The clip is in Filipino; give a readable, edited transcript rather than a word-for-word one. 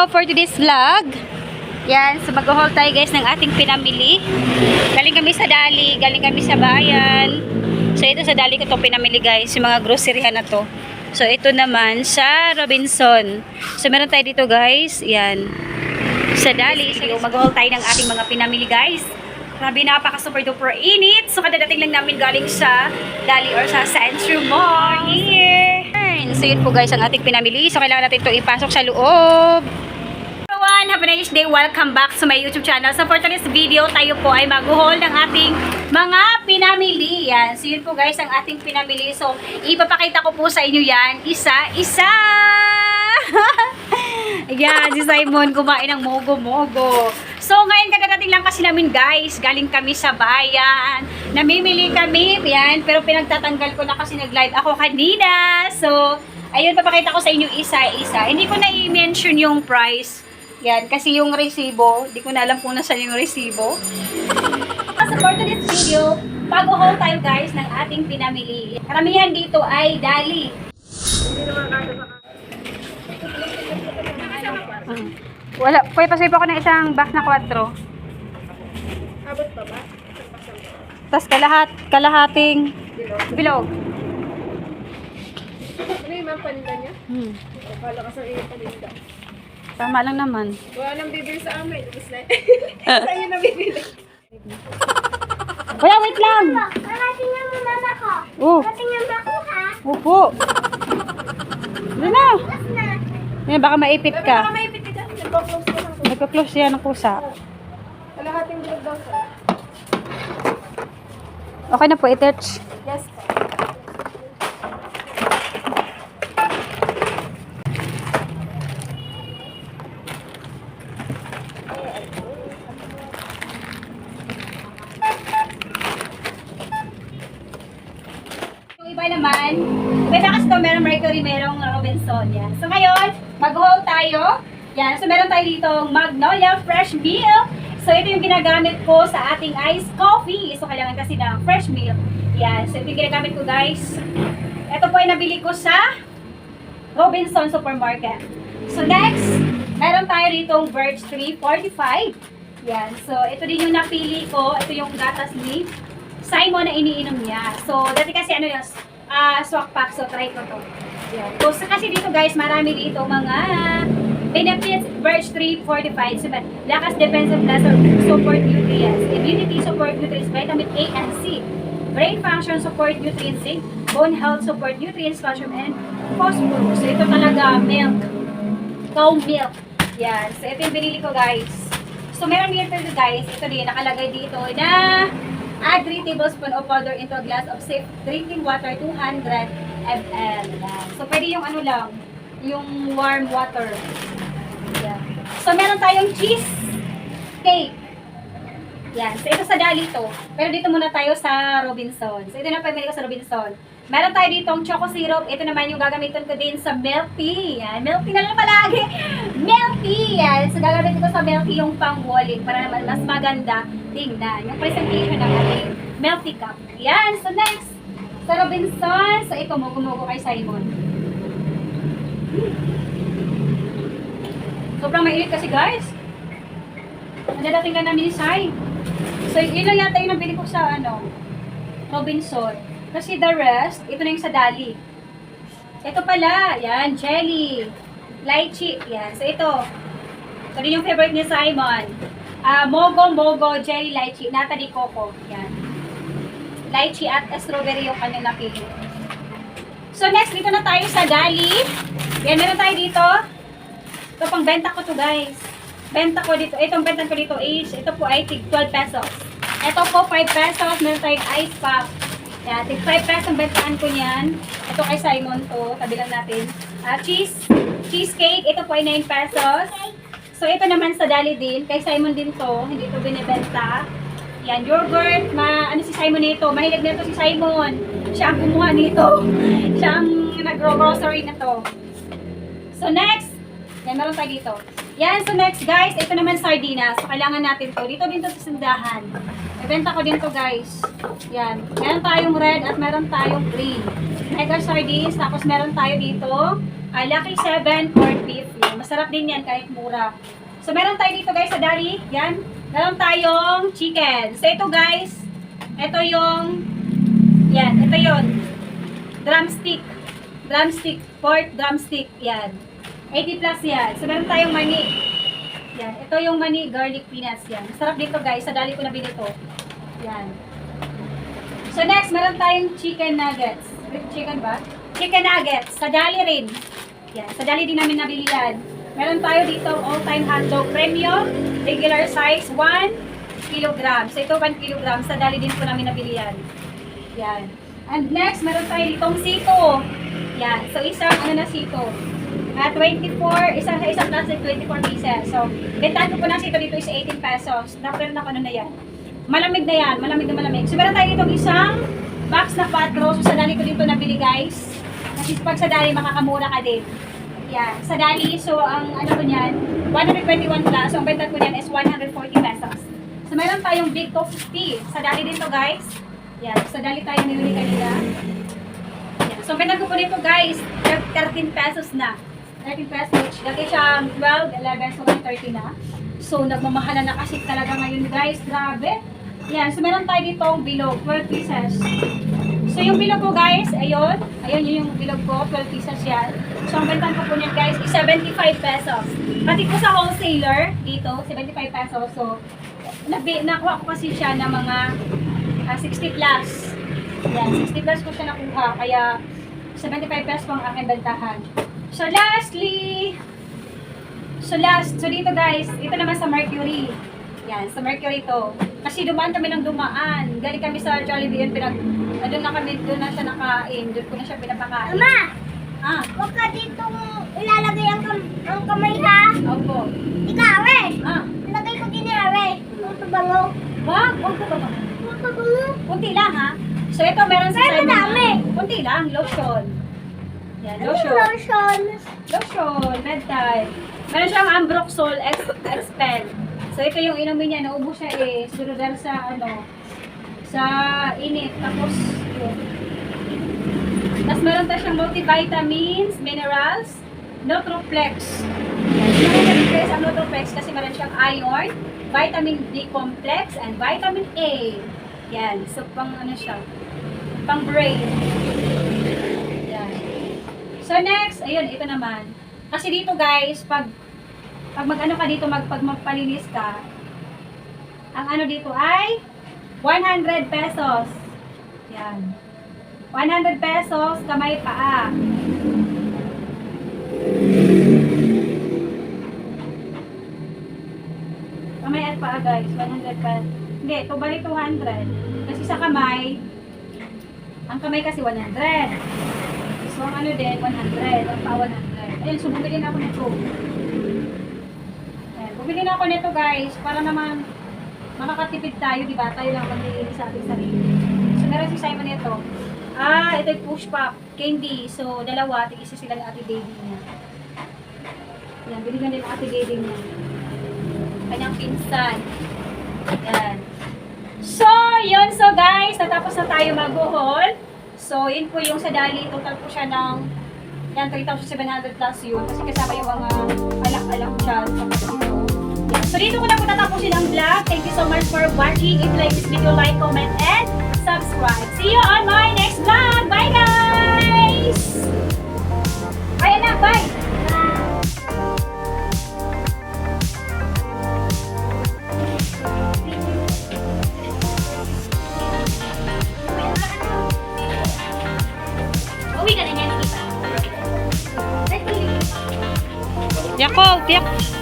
for today's vlog. Yan, so mag-haul tayo guys ng ating pinamili. Galing kami sa Dali, galing kami sa bayan. So ito sa Dali ko to pinamili guys, yung mga groceryhan na to. So ito naman sa Robinson. So meron tayo dito guys, yan. Sa Dali, so mag-haul tayo ng ating mga pinamili guys. Grabe, napaka super duper init. So kadadating lang namin galing sa Dali or sa Central Mall. Here. So yun po guys ang ating pinamili. So kailangan natin ito ipasok sa loob. Everyone, have a nice day. Welcome back to my YouTube channel. So for today's video, tayo po ay mag-haul ng ating mga pinamili. Yan. So yun po guys ang ating pinamili. So ipapakita ko po sa inyo yan isa-isa. Yan, si Simon kumain ng mogo-mogo. So ngayon kadadating lang kasi namin guys. Galing kami sa bayan. Namimili kami. Yan. Pero pinagtatanggal ko na kasi nag-live ako kanina. So ayun, papakita ko sa inyo isa-isa. Hindi ko na i-mention yung price. Yan, kasi yung resibo, di ko na alam kung nasan yung resibo. So for today's video, mag-haul tayo guys ng ating pinamili. Karamihan dito ay Dali. Wala, pwede pasay pa ako ng isang box na 4. Abot pa ba? Tapos kalahating bilog. Ano yung mga paninda niya? Akala ka sa iyo paninda. Tama lang naman. Wala nang bibili sa amin. Tapos na. Sa'yo na bibili. Wala, wait lang! Paratingnan mo mama ko. Oh, Paratingnan mo ako ha. upo. Ano na? Tapos na. Yan, baka maipit Baka ka. maipit ka dyan. Nagpo-close ko lang. Nagka-close yan ng kusa. Kalahating bilog daw sir. Okay na po, i-touch. Yes po. Yung iba naman, iba kasi ito merong Mercury, merong Robinson. Yan. So ngayon, mag-haul tayo. Yan. So meron tayo dito Magnolia Fresh Milk. So ito yung ginagamit ko sa ating iced coffee. So kailangan kasi ng fresh milk. Yan. So ito yung ginagamit ko guys. Ito po ay nabili ko sa Robinson Supermarket. So next, meron tayo ditong Birch 345. Yan. So ito din yung napili ko. Ito yung gatas ni Simon na iniinom niya. So dati kasi ano yun, swak pack. So try ko to. Yan. So kasi dito guys, marami dito mga benefits. Birch 345. So, lakas, defensive plus or support nutrients. Immunity support nutrients, vitamin A and C. Brain function support nutrients, zinc. Bone health support nutrients, calcium and phosphorus. So ito talaga milk. Cow milk. Yan. So ito yung binili ko guys. So meron dito guys. Ito din nakalagay dito na add 3 tablespoons of powder into a glass of safe drinking water, 200 ml. So pwede yung ano lang, yung warm water. Yan. So meron tayong cheese cake. Yan. So ito sa Dali to. Pero dito muna tayo sa Robinson. So ito na pamili ko sa Robinson. Meron tayo ditong choco syrup. Ito naman yung gagamitin ko din sa milk tea. Yan. Milk tea na lang palagi. Milk tea. Yan. So gagamitin ko sa milk tea yung pang-wallet para naman mas maganda tingnan. Yung presentation ng ating milk tea cup. Yan. So next, sa Robinson. So ito, mugo-mugo kay Simon. Sobrang mainit kasi guys. Nadadating lang namin ni Sai. So yun lang yata yung nabili ko sa ano, Robinson. Kasi the rest, ito na yung sa Dali. Ito pala, yan, jelly. Lychee, yan. So ito. Ito din yung favorite ni Simon. Mogo jelly lychee. Nata di coco. Yan. Lychee at strawberry yung kanyang napili. So next, dito na tayo sa Dali. Yan, meron tayo dito. Ito pang benta ko to guys. Benta ko dito. Itong benta ko dito is, ito po ay tig 12 pesos. Ito po 5 pesos. Meron tayong ice pop. Yan, tig 5 pesos ang bentaan ko niyan. Ito kay Simon to. Tabi lang natin. Cheesecake. Ito po ay 9 pesos. So ito naman sa Dali din. Kay Simon din to. Hindi to binibenta. Yan, yogurt. Ano si Simon nito? Mahilig nito si Simon. Siya ang kumuha nito. Siya ang nag-grocery na to. So next, yan, meron tayo dito. Yan, so next guys, ito naman sardinas. So kailangan natin to. Dito din to sa sandahan. Ibenta ko din to guys. Yan. Meron tayong red at meron tayong green. Mega sardines. Tapos meron tayo dito. Lucky 7 corned beef. Yan. Masarap din yan kahit mura. So, meron tayo dito guys sa Dali. Yan. Meron tayong chicken. So, ito guys, ito yung, yan, ito yun. Drumstick. Drumstick. Pork drumstick. Yan. 80 plus yan. So, meron tayong mani. Yan. Ito yung mani, garlic peanuts. Yan. Masarap dito guys. Sa Dali ko nabili to. Yan. So, next, meron tayong chicken nuggets. Chicken ba? Chicken nuggets. Sa Dali rin. Yan. Sa Dali din namin nabili yan. Meron tayo dito all-time hotdog premium, regular size, 1 kilogram. So, ito 1 kilogram. Sa Dali din po namin nabili yan. Yan. And next, meron tayo ditong sito. Yan. So, isang ano na sito. 24, isang plastic, 24 pieces. So, bentahan ko po ng sito dito is 18 pesos. Napero na ko ano na yan. Malamig na yan. Malamig na malamig. So, meron tayo ditong isang box na 4. So, sa Dali ko dito nabili guys. Kasi pag sa Dali, makakamura ka din. Yan. Sa Dali, so ang ano ko niyan, 121 plus. So ang benta ko niyan is 140 pesos. So meron tayong big 250. Sa Dali din to guys. Yan. Sa Dali tayo niluli kanina. Yan. So ang benta ko po nito guys, 13 pesos na. 13 pesos. Dati siyang 12, 11, so 130 na. So nagmamahala na kasi talaga ngayon guys. Grabe. Yan. So meron tayo ditong bilog, 12 pieces. So yung bilog ko guys, ayun. Ayun yung bilog ko, 12 pieces yan. So ang bentahan ko po niyan guys is 75 pesos. Pati po sa wholesaler dito, 75 pesos. So nakuha ko kasi siya ng mga 60 plus. Yan, 60 plus ko siya nakuha. Kaya 75 pesos po ang aking bentahan. So lastly, so dito guys, ito naman sa Mercury. Yan, sa Mercury to. Kasi dumaan kami ng dumaan. Galing kami sa Jollibee, doon na siya nakain. Doon ko na siya pinapakain. Mama! Ah, Huwag ka ditong ilalagay ang kamay ha. opo. Ikaw Ah, ilagay ko din Huwag ka bango. wag ko ba? Huwag ka bango. Kunti lang ha. So ito meron sa Pero madami. Kunti lang, lotion. Yan, Ano lotion. lotion? Lotion, med type. Meron siyang Ambroxol Expel. So ito yung inumin niya, naubos siya eh. Siguro dahil sa sa init. Tapos yun. Tapos meron tayo siyang multivitamins, minerals, Nutroplex. Yan. Guys, ang Nutroplex kasi meron siyang iron, vitamin D complex, and vitamin A. Yan. So pang ano siya, pang brain. Yan. So next, ayun, ito naman. Kasi dito guys, pag mag-ano ka dito, pag magpalinis ka, ang ano dito ay 100 pesos. Yan. 100 pesos, kamay paa. Kamay at paa guys, 100 pesos. Hindi, ito bali 200. Kasi sa kamay, ang kamay kasi 100. So ang ano din, 100. Ang paa 100. Ayun, so bumili na ako nito. Bumili na ako nito guys, para naman makakatipid tayo, di ba? Tayo lang maglilinis sa ating sarili. So, meron si Simon ito. Ito yung push pop, candy. So, dalawa, tig-isa sila ng ate baby niya. Yan, binigyan din ng ate baby niya. Kanyang pinsan. Yan. So, yun. So, guys, natapos na tayo mag-haul. So, yun po yung sa Dali. Total po siya ng yan, 3,700 plus yun. Kasi kasama yung mga alak-alak dyan. So dito ko na po tatapusin ang vlog. Thank you so much for watching. If you like this video, like, comment, and subscribe. See you on my next vlog. Bye guys! Bye anak, bye! Uwi ka na niya, Nikita. Yakult, yak.